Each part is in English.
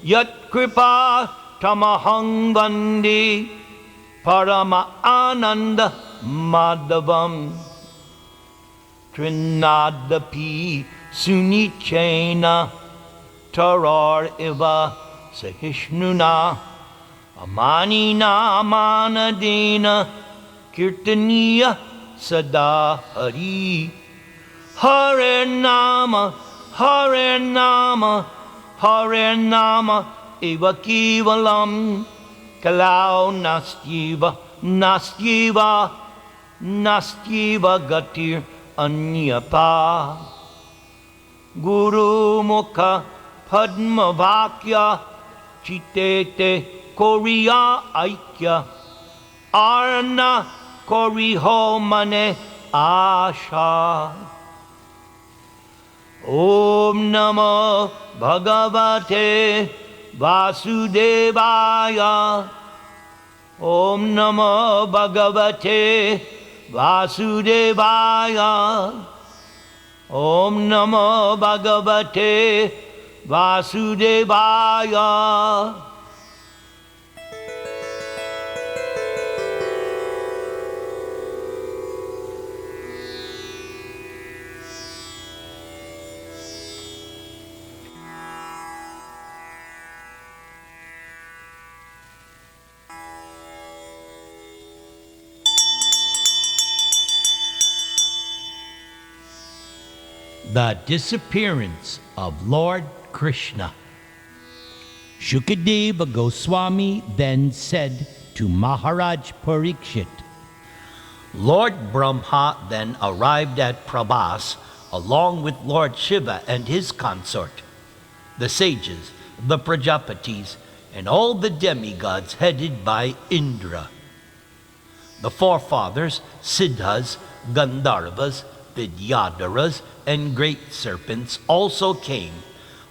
Yat kripa tamahang vande parama ananda madhavam trinadapi sunichena tarar iva sahishnuna amanina manadena kirtaniya sada hari Hare Nama Hare Nama Hare Nama eva kevalam kalau nastyeva nastyeva nastyeva gatir anyapa Guru Mukha Padma Vakya Chitete Koriya Aikya Arna Koriho Mane Asha Om Namo Bhagavate Vasudevaya Om Namo Bhagavate Vasudevaya Om Namo Bhagavate Vasudevaya The disappearance of Lord Krishna. Shukadeva Goswami then said to Maharaj Parikshit, Lord Brahma then arrived at Prabhas along with Lord Shiva and his consort, the sages, the Prajapatis, and all the demigods headed by Indra. The forefathers, Siddhas, Gandharvas, Vidyadharas, and great serpents also came,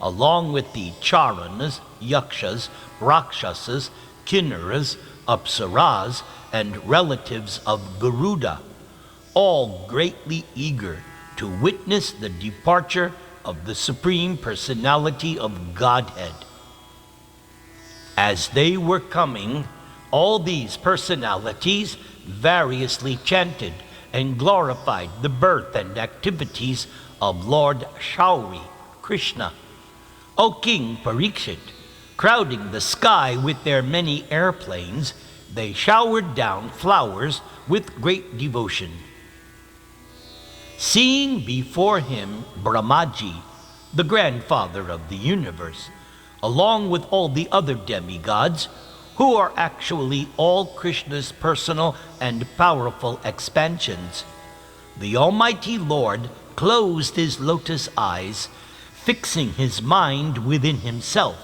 along with the Charanas, Yakshas, Rakshasas, Kinnaras, Apsaras, and relatives of Garuda, all greatly eager to witness the departure of the Supreme Personality of Godhead. As they were coming, all these personalities variously chanted and glorified the birth and activities of Lord Shauri, Krishna. O King Parikshit, crowding the sky with their many airplanes, they showered down flowers with great devotion. Seeing before him Brahmaji, the grandfather of the universe, along with all the other demigods, who are actually all Krishna's personal and powerful expansions, the Almighty Lord closed his lotus eyes, fixing his mind within himself,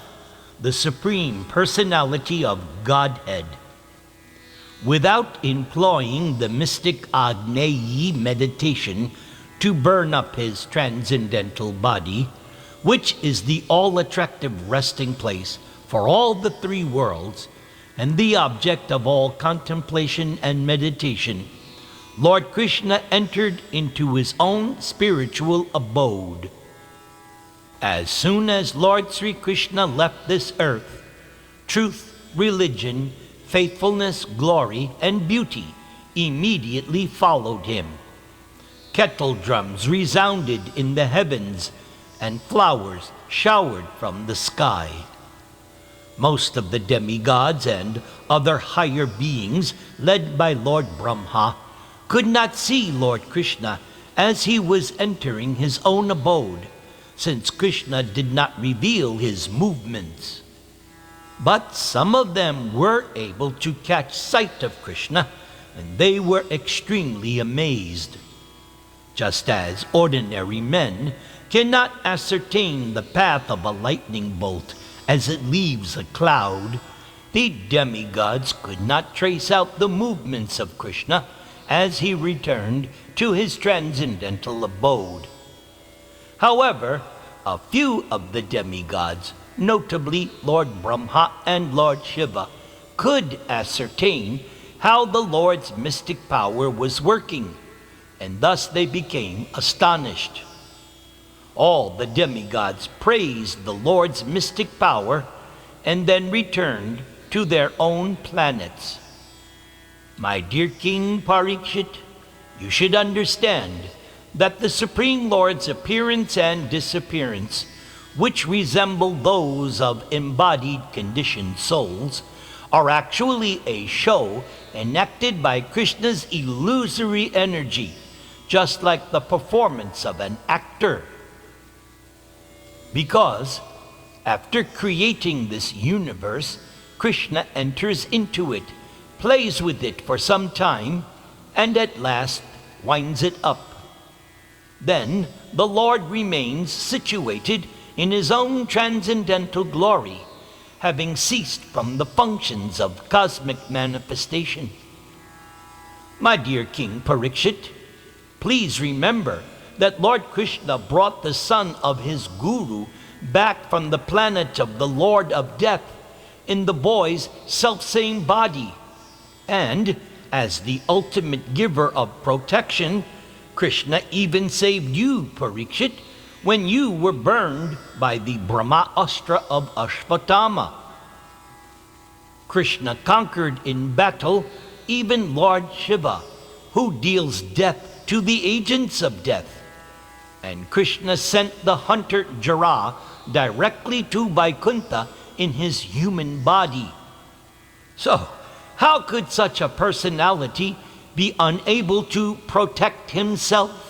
the Supreme Personality of Godhead. Without employing the mystic Agneyi meditation to burn up his transcendental body, which is the all-attractive resting place for all the three worlds, and the object of all contemplation and meditation, Lord Krishna entered into his own spiritual abode. As soon as Lord Sri Krishna left this earth, truth, religion, faithfulness, glory, and beauty immediately followed him. Kettle drums resounded in the heavens, and flowers showered from the sky. Most of the demigods and other higher beings, led by Lord Brahma, could not see Lord Krishna as he was entering his own abode, since Krishna did not reveal his movements. But some of them were able to catch sight of Krishna, and they were extremely amazed. Just as ordinary men cannot ascertain the path of a lightning bolt as it leaves a cloud, the demigods could not trace out the movements of Krishna as he returned to his transcendental abode. However, a few of the demigods, notably Lord Brahma and Lord Shiva, could ascertain how the Lord's mystic power was working, and thus they became astonished. All the demigods praised the Lord's mystic power and then returned to their own planets. My dear King Parikshit, you should understand that the Supreme Lord's appearance and disappearance, which resemble those of embodied conditioned souls, are actually a show enacted by Krishna's illusory energy, just like the performance of an actor. Because after creating this universe, Krishna enters into it, plays with it for some time, and at last winds it up. Then the Lord remains situated in his own transcendental glory, having ceased from the functions of cosmic manifestation. My dear King Parikshit, please remember that Lord Krishna brought the son of his guru back from the planet of the Lord of Death in the boy's selfsame body. And as the ultimate giver of protection, Krishna even saved you, Parikshit, when you were burned by the Brahmastra of Ashvatthama. Krishna conquered in battle even Lord Shiva, who deals death to the agents of death. And Krishna sent the hunter Jara directly to Vaikuntha in his human body. So, how could such a personality be unable to protect himself?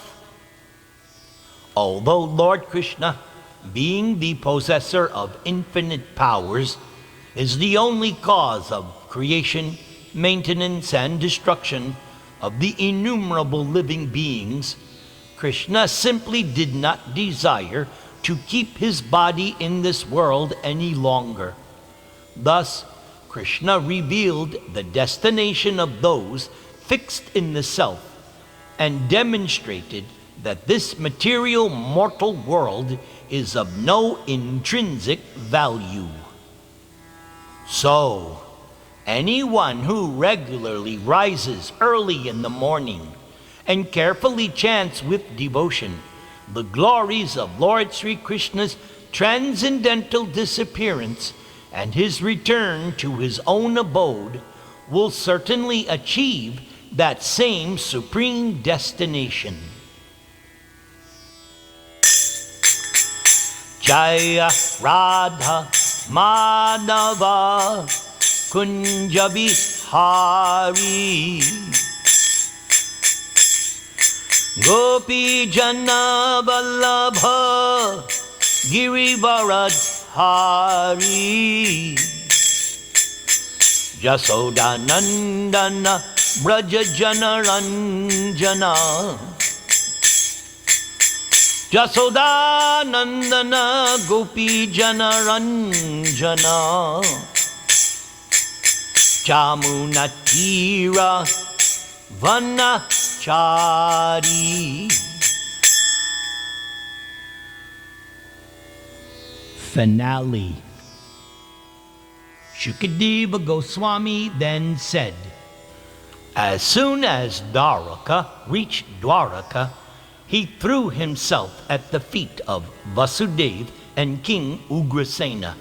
Although Lord Krishna, being the possessor of infinite powers, is the only cause of creation, maintenance, and destruction of the innumerable living beings, Krishna simply did not desire to keep his body in this world any longer. Thus, Krishna revealed the destination of those fixed in the self and demonstrated that this material mortal world is of no intrinsic value. So, anyone who regularly rises early in the morning and carefully chants with devotion the glories of Lord Sri Krishna's transcendental disappearance and his return to his own abode will certainly achieve that same supreme destination. Jaya Radha Madhava Kunja Bihari Gopi Jana Vallabha Girivaradhari Jasoda Nandana Braja Jana Ranjana Jasoda Nandana Gopi Jana Ranjana Chamunatira Vanachari. Finale. Shukadeva Goswami then said, as soon as Dwaraka reached Dwaraka, he threw himself at the feet of Vasudeva and King Ugrasena,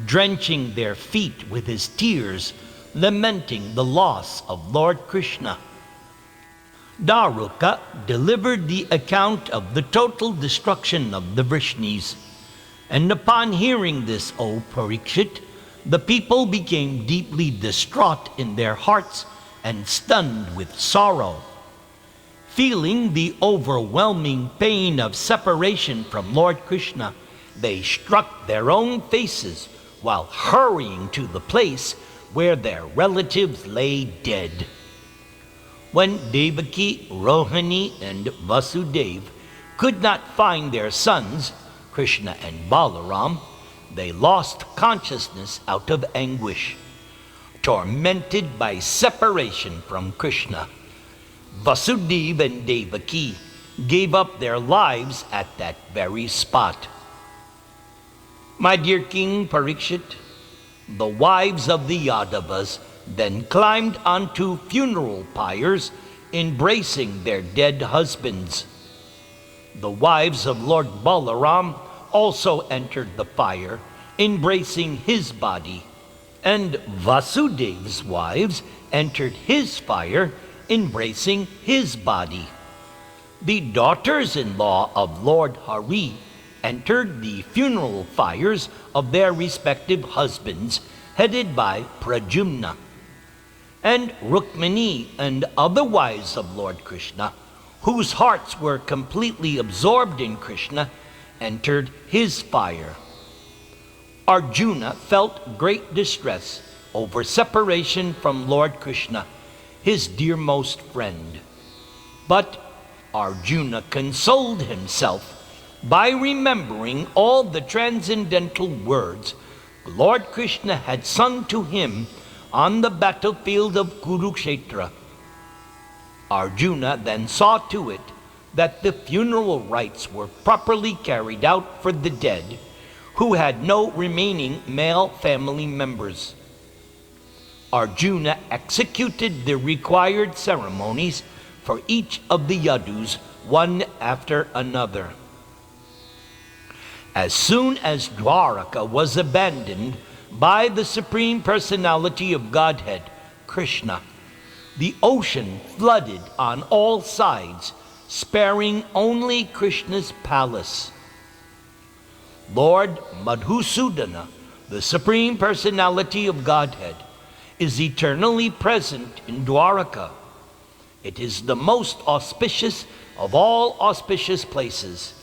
drenching their feet with his tears, lamenting the loss of Lord Krishna. Daruka delivered the account of the total destruction of the Vrishnis, and upon hearing this, O Parikshit, the people became deeply distraught in their hearts and stunned with sorrow. Feeling the overwhelming pain of separation from Lord Krishna, they struck their own faces while hurrying to the place where their relatives lay dead. When Devaki, Rohini, and Vasudeva could not find their sons, Krishna and Balaram, they lost consciousness out of anguish. Tormented by separation from Krishna, Vasudeva and Devaki gave up their lives at that very spot. My dear King Parikshit, the wives of the Yadavas then climbed onto funeral pyres, embracing their dead husbands. The wives of Lord Balaram also entered the fire embracing his body, and Vasudev's wives entered his fire, embracing his body. The daughters-in-law of Lord Hari entered the funeral fires of their respective husbands, headed by Pradyumna. And Rukmini and other wives of Lord Krishna, whose hearts were completely absorbed in Krishna, entered his fire. Arjuna felt great distress over separation from Lord Krishna, his dearmost friend. But Arjuna consoled himself by remembering all the transcendental words Lord Krishna had sung to him on the battlefield of Kurukshetra. Arjuna then saw to it that the funeral rites were properly carried out for the dead, who had no remaining male family members. Arjuna executed the required ceremonies for each of the Yadus, one after another. As soon as Dwaraka was abandoned by the Supreme Personality of Godhead, Krishna, the ocean flooded on all sides, sparing only Krishna's palace. Lord Madhusudana, the Supreme Personality of Godhead, is eternally present in Dwaraka. It is the most auspicious of all auspicious places,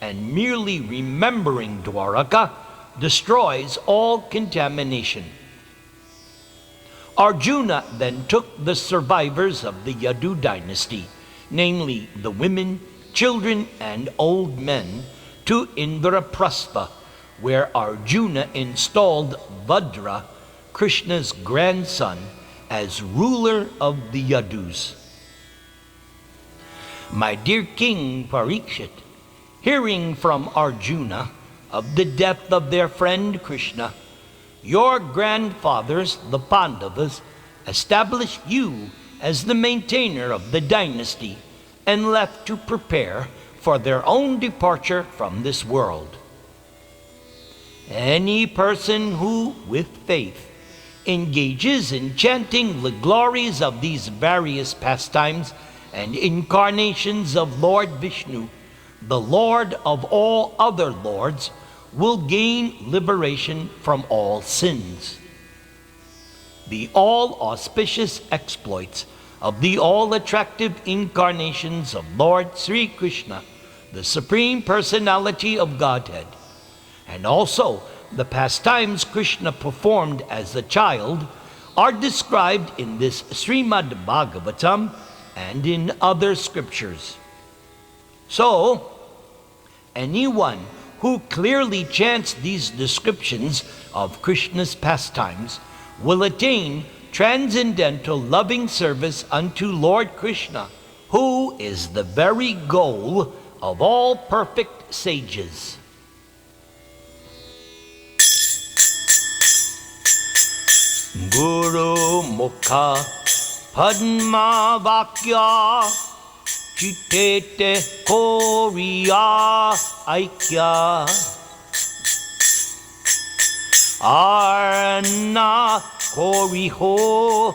and merely remembering Dwaraka destroys all contamination. Arjuna then took the survivors of the Yadu dynasty, namely the women, children, and old men, to Indraprastha, where Arjuna installed Bhadra, Krishna's grandson, as ruler of the Yadus. My dear King Parikshit, hearing from Arjuna of the death of their friend Krishna, your grandfathers, the Pandavas, established you as the maintainer of the dynasty and left to prepare for their own departure from this world. Any person who, with faith, engages in chanting the glories of these various pastimes and incarnations of Lord Vishnu, the Lord of all other lords, will gain liberation from all sins. The all-auspicious exploits of the all-attractive incarnations of Lord Sri Krishna, the Supreme Personality of Godhead, and also the pastimes Krishna performed as a child, are described in this Srimad Bhagavatam and in other scriptures. So, anyone who clearly chants these descriptions of Krishna's pastimes will attain transcendental loving service unto Lord Krishna, who is the very goal of all perfect sages. Guru Mukha Padma Vakya Chitete Koriya Aikya Arna Koriho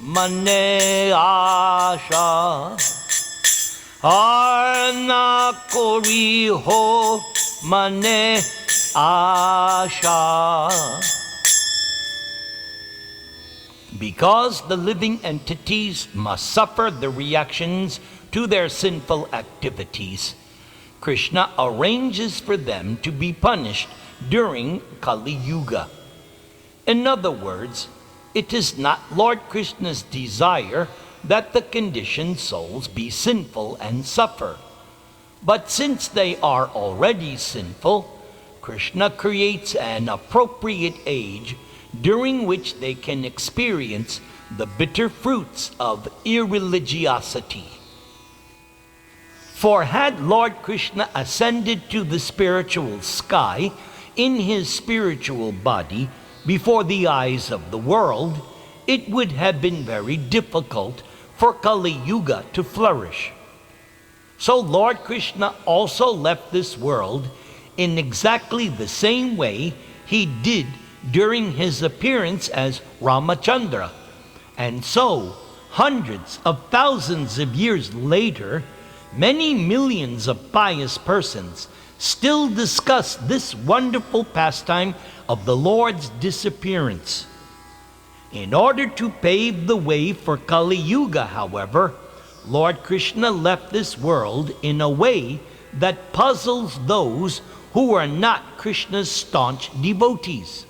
Mane Asha Arna Koriho Mane Asha. Because the living entities must suffer the reactions to their sinful activities, Krishna arranges for them to be punished during Kali Yuga. In other words, it is not Lord Krishna's desire that the conditioned souls be sinful and suffer. But since they are already sinful, Krishna creates an appropriate age during which they can experience the bitter fruits of irreligiosity. For had Lord Krishna ascended to the spiritual sky in his spiritual body before the eyes of the world, it would have been very difficult for Kali Yuga to flourish. So Lord Krishna also left this world in exactly the same way he did during his appearance as Ramachandra. And so, hundreds of thousands of years later, many millions of pious persons still discuss this wonderful pastime of the Lord's disappearance. In order to pave the way for Kali Yuga, however, Lord Krishna left this world in a way that puzzles those who are not Krishna's staunch devotees.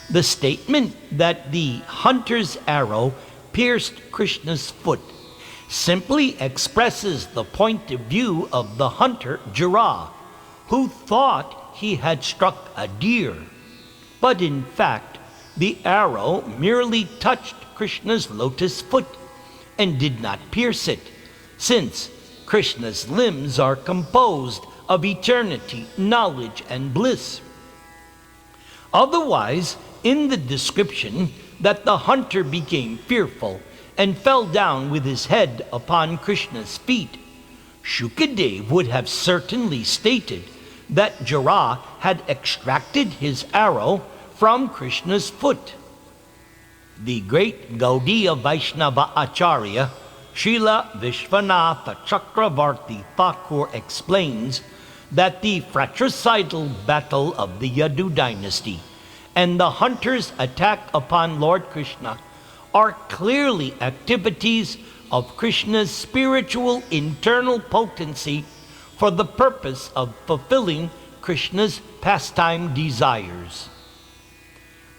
The statement that the hunter's arrow pierced Krishna's foot simply expresses the point of view of the hunter Jara, who thought he had struck a deer. But in fact, the arrow merely touched Krishna's lotus foot and did not pierce it, since Krishna's limbs are composed of eternity, knowledge, and bliss. Otherwise, in the description that the hunter became fearful and fell down with his head upon Krishna's feet, Shukadev would have certainly stated that Jara had extracted his arrow from Krishna's foot. The great Gaudiya Vaishnava Acharya, Srila Vishwanatha Chakravarti Thakur, explains that the fratricidal battle of the Yadu dynasty and the hunter's attack upon Lord Krishna are clearly activities of Krishna's spiritual internal potency for the purpose of fulfilling Krishna's pastime desires.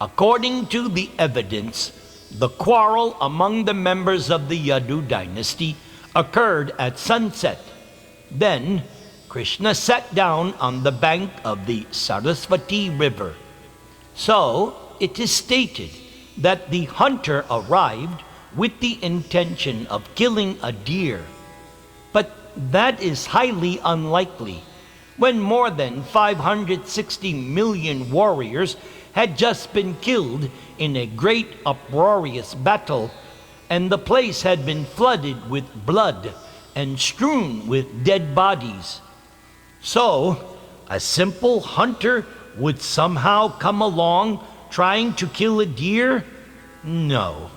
According to the evidence, the quarrel among the members of the Yadu dynasty occurred at sunset. Then, Krishna sat down on the bank of the Saraswati River. So, it is stated that the hunter arrived with the intention of killing a deer. But that is highly unlikely, when more than 560 million warriors had just been killed in a great uproarious battle, and the place had been flooded with blood and strewn with dead bodies. So, a simple hunter would somehow come along trying to kill a deer? No.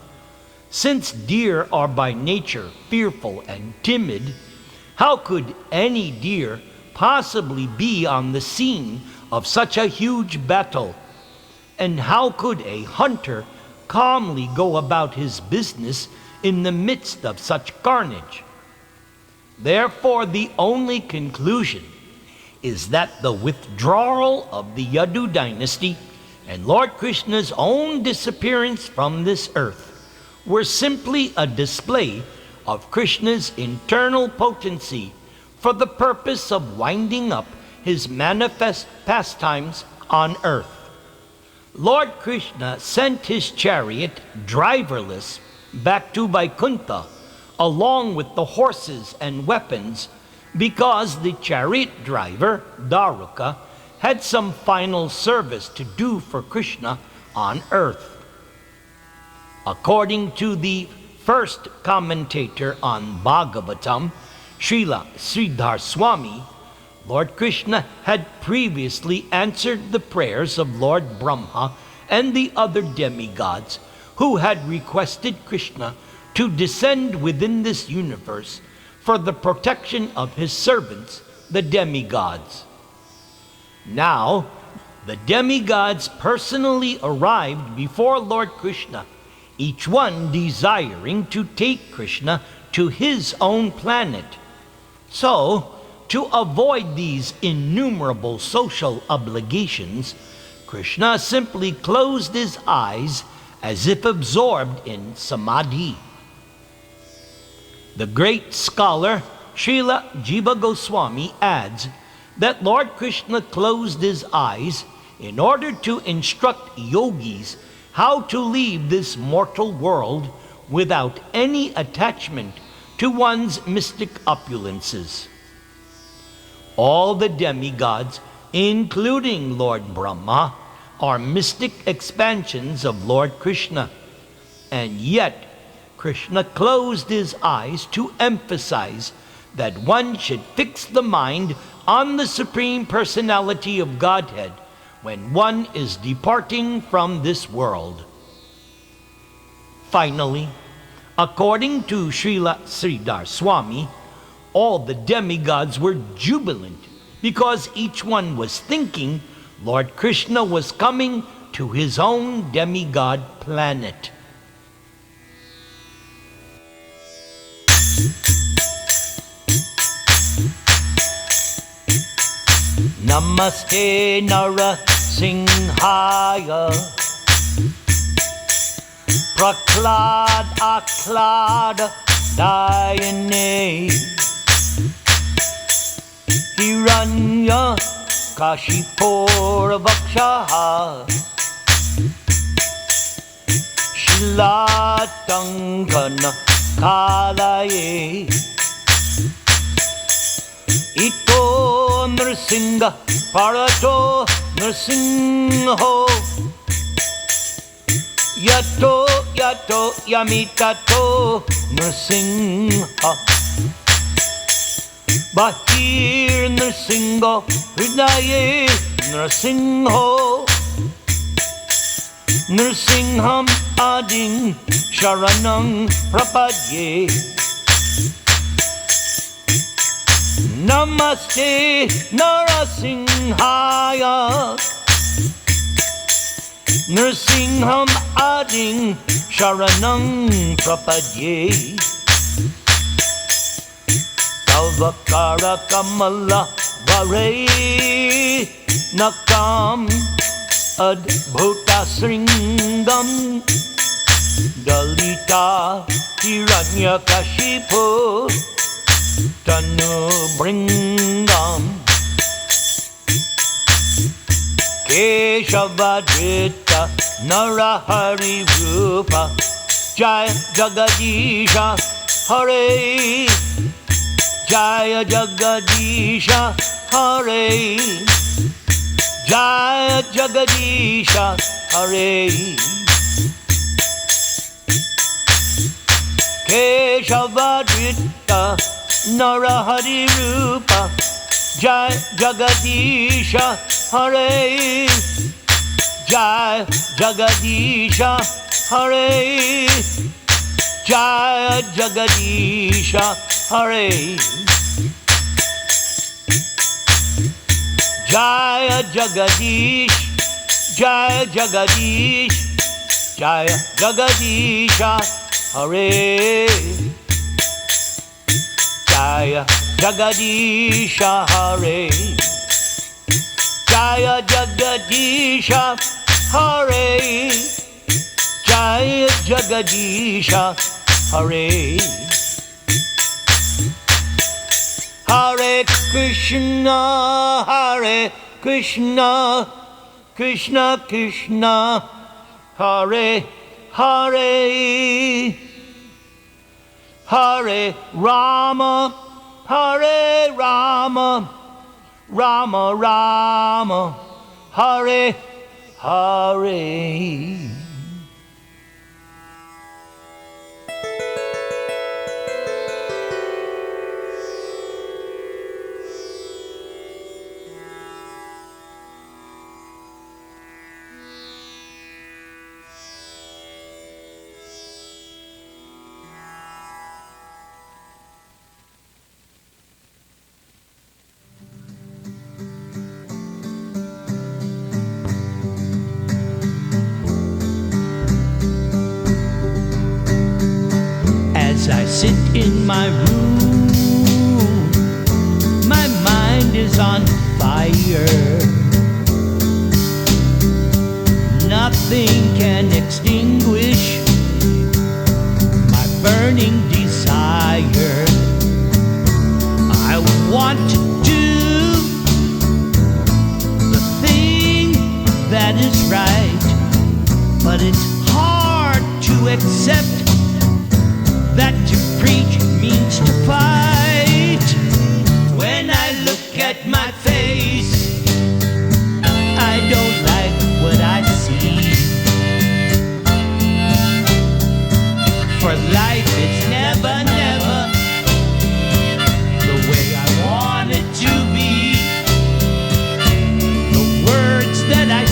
Since deer are by nature fearful and timid, how could any deer possibly be on the scene of such a huge battle? And how could a hunter calmly go about his business in the midst of such carnage? Therefore, the only conclusion is that the withdrawal of the Yadu dynasty and Lord Krishna's own disappearance from this earth were simply a display of Krishna's internal potency for the purpose of winding up his manifest pastimes on earth. Lord Krishna sent his chariot driverless back to Vaikuntha along with the horses and weapons because the chariot driver, Daruka, had some final service to do for Krishna on earth. According to the first commentator on Bhagavatam, Srila Sridhar Swami, Lord Krishna had previously answered the prayers of Lord Brahma and the other demigods who had requested Krishna to descend within this universe for the protection of his servants, the demigods. Now, the demigods personally arrived before Lord Krishna, each one desiring to take Krishna to his own planet. So, to avoid these innumerable social obligations, Krishna simply closed his eyes as if absorbed in samadhi. The great scholar Srila Jiva Goswami adds that Lord Krishna closed his eyes in order to instruct yogis how to leave this mortal world without any attachment to one's mystic opulences. All the demigods, including Lord Brahma, are mystic expansions of Lord Krishna, and yet Krishna closed his eyes to emphasize that one should fix the mind on the Supreme Personality of Godhead when one is departing from this world. Finally, according to Srila Sridhar Swami, all the demigods were jubilant because each one was thinking Lord Krishna was coming to his own demigod planet. Namaste Narasimhaya Prahlad Ahlad Dayane Hiranya Kashipura Vakshaha Shilatangana Kalaye Ito Nrsinga Parato Nrsinho Yato Yato Yamitato Nrsinha Bahir Nrsingo Hridaye Nrsinho Nrsingham Ading Sharanang Prapadye Namaste Narasimhaya Nrsingham Ading Sharanang Prapadye Tavakara Kamala Vare Nakam Adbhuta Sringam Dalita Hiranyakashipu Tanu Bringam Keshavadrita Narahari Rupa Jaya Jagadisha Hare Jaya Jagadisha Hare Jaya Jagadisha Hare Keshavadrita Narahari Rupa Jai Jagadisha Hare Jai Jagadisha Hare Jai Jagadisha Hare Jai Jagadish Jai Jagadish Jai Jagadisha Hare Jaya Jagadisha Hare Jaya Jagadisha Hare Jaya Jagadisha Hare Hare Krishna Hare Krishna Krishna Krishna Hare Hare Hare Rama, Hare Rama, Rama Rama, Hare Hare. As I sit in my room, my mind is on fire. Nothing can extinguish my burning desire. I want to do the thing that is right, but it's hard to accept that to preach means to fight. When I look at my face, I don't like what I see. For life is never, never the way I want it to be. The words that I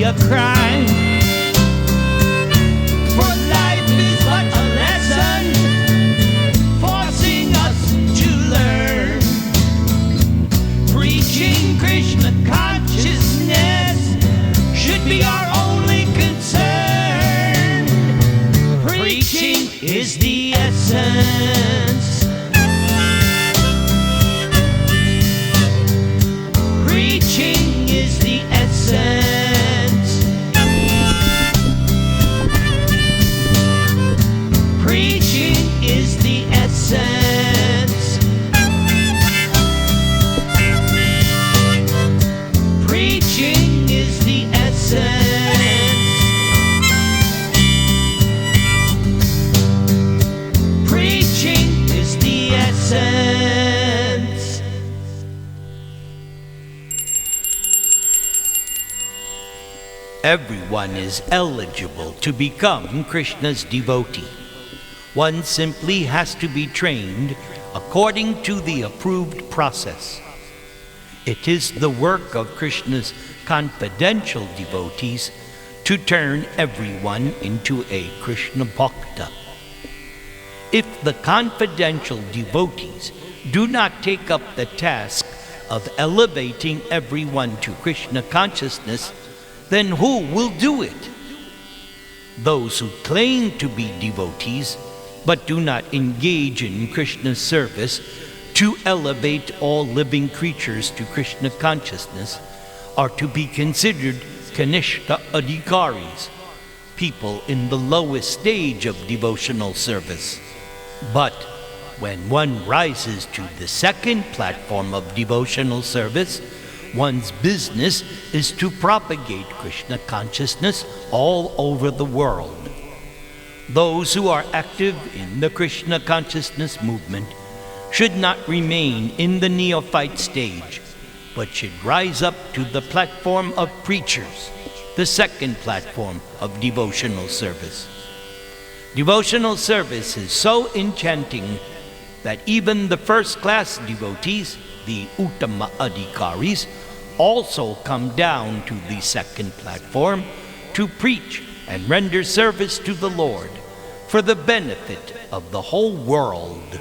a crime. For life is but a lesson, forcing us to learn. Preaching Krishna consciousness should be our only concern. Preaching is the essence. Preaching is the essence. Preaching is the essence. Preaching is the essence. Preaching is the essence. Everyone is eligible to become Krishna's devotee. One simply has to be trained according to the approved process. It is the work of Krishna's confidential devotees to turn everyone into a Krishna Bhakta. If the confidential devotees do not take up the task of elevating everyone to Krishna consciousness, then who will do it? Those who claim to be devotees but do not engage in Krishna's service to elevate all living creatures to Krishna consciousness are to be considered Kanishta Adhikaris, people in the lowest stage of devotional service. But when one rises to the second platform of devotional service, one's business is to propagate Krishna consciousness all over the world. Those who are active in the Krishna consciousness movement should not remain in the neophyte stage, but should rise up to the platform of preachers, the second platform of devotional service. Devotional service is so enchanting that even the first-class devotees, the Uttama Adhikaris, also come down to the second platform to preach and render service to the Lord for the benefit of the whole world.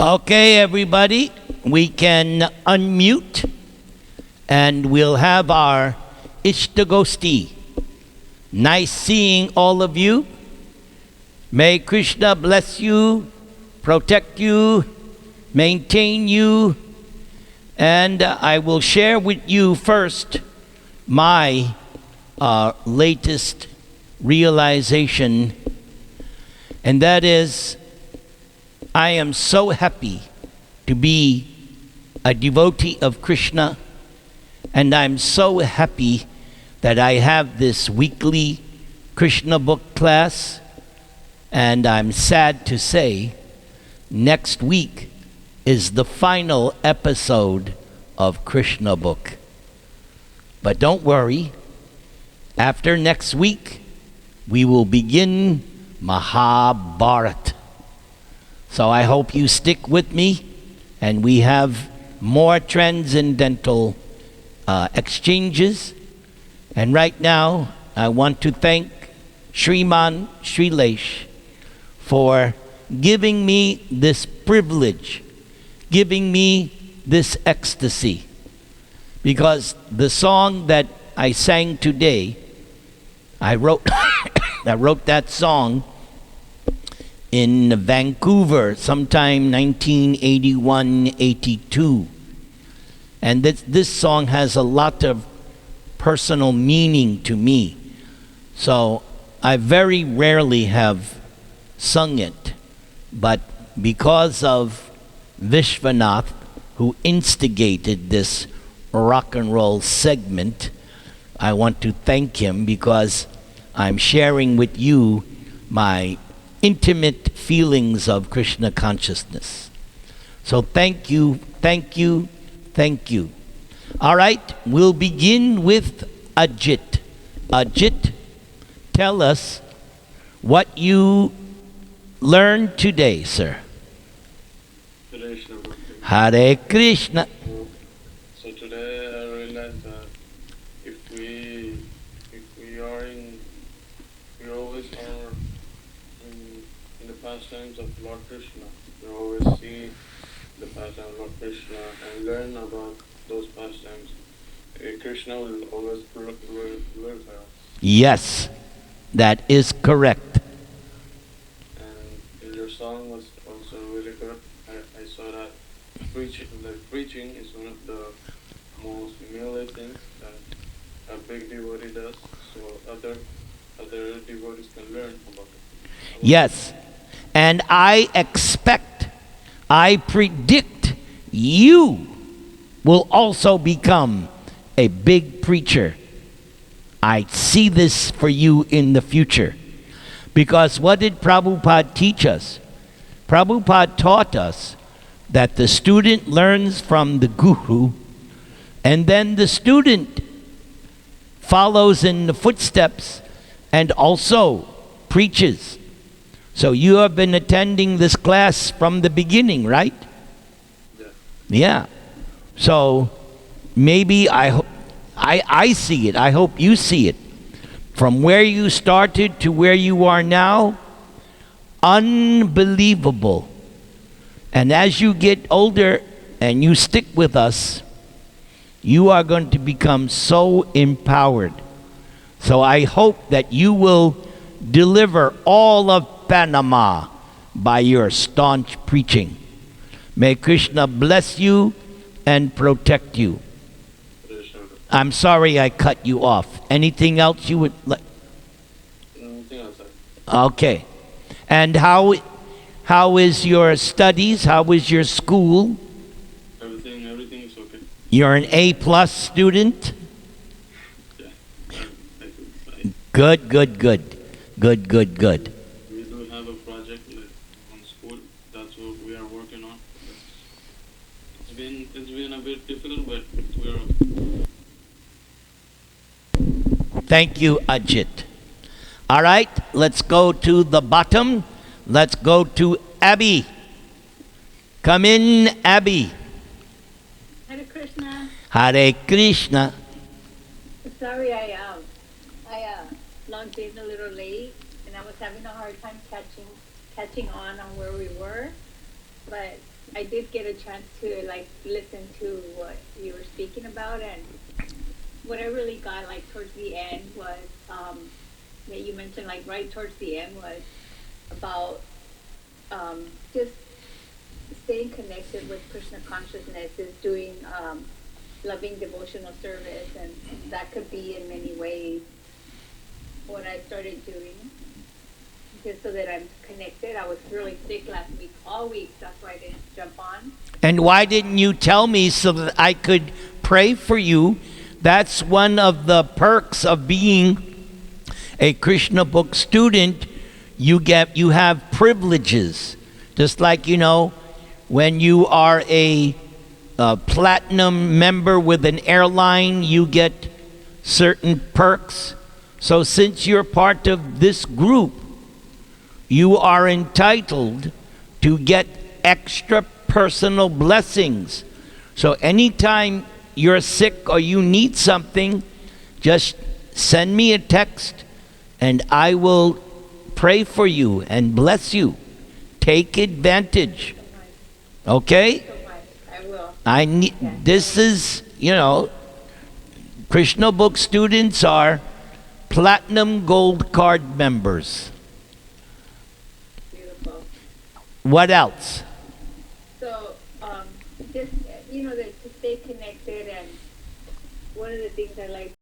Okay, everybody, we can unmute and we'll have our Ishtagosti. Nice seeing all of you. May Krishna bless you, protect you, maintain you, and I will share with you first my latest realization, and that is I am so happy to be a devotee of Krishna, and I'm so happy that I have this weekly Krishna book class, and I'm sad to say next week is the final episode of Krishna book. But don't worry, after next week we will begin Mahabharata. So I hope you stick with me, and we have more transcendental exchanges. And right now, I want to thank Shriman Shrilesh for giving me this privilege, giving me this ecstasy. Because the song that I sang today, I wrote that song in Vancouver sometime 1981-82. And this song has a lot of personal meaning to me. So I very rarely have sung it, but because of Vishwanath, who instigated this rock and roll segment, I want to thank him because I'm sharing with you my intimate feelings of Krishna consciousness. So thank you, thank you, thank you. All right, we'll begin with Ajit. Ajit, tell us what you learned today, sir. Krishna Bhakti. Hare Krishna. So today I realized that if we are in we always are in the pastimes of Lord Krishna. We always see the pastime of Lord Krishna and learn about those pastimes. Krishna will always glorify us. Yes, that is correct. And your song was also really good. I saw that preaching is one of the most humiliating things that a big devotee does, so other devotees can learn about it. Yes, and I predict you will also become a big preacher. I see this for you in the future. Because what did Prabhupada teach us? Prabhupada taught us that the student learns from the guru, and then the student follows in the footsteps and also preaches. So you have been attending this class from the beginning, right? Yeah. Yeah. So maybe I see it. I hope you see it. From where you started to where you are now, unbelievable. And as you get older and you stick with us, you are going to become so empowered. So I hope that you will deliver all of Panama by your staunch preaching. May Krishna bless you and protect you. Krishna. I'm sorry I cut you off. Anything else you would like? Nothing else. Okay. And how is your studies? How is your school? Everything is okay. You're an A+ student? Yeah. I could say. Good, good, good. Good, good, good. We do have a project on school. That's what we are working on. It's been a bit difficult, but we are. Thank you, Ajit. All right, let's go to the bottom. Let's go to Abby. Come in, Abby. Hare Krishna. Hare Krishna. Sorry, I logged in a little late, and I was having a hard time catching on where we were. But I did get a chance to listen to what you were speaking about, and what I really got towards the end was that you mentioned right towards the end was about just staying connected with Krishna consciousness is doing loving devotional service, and that could be in many ways what I started doing, just so that I'm connected. I was really sick last week, all week, that's why I didn't jump on. And why didn't you tell me so that I could pray for you? That's one of the perks of being a Krishna book student. You have privileges. Just like, when you are a platinum member with an airline, you get certain perks. So since you're part of this group, you are entitled to get extra personal blessings. So anytime you're sick or you need something, just send me a text and I will pray for you and bless you. Take advantage. Okay? I will. I need, this is, Krishna book students are platinum gold card members. Beautiful. What else? So, just, to stay connected, and one of the things I like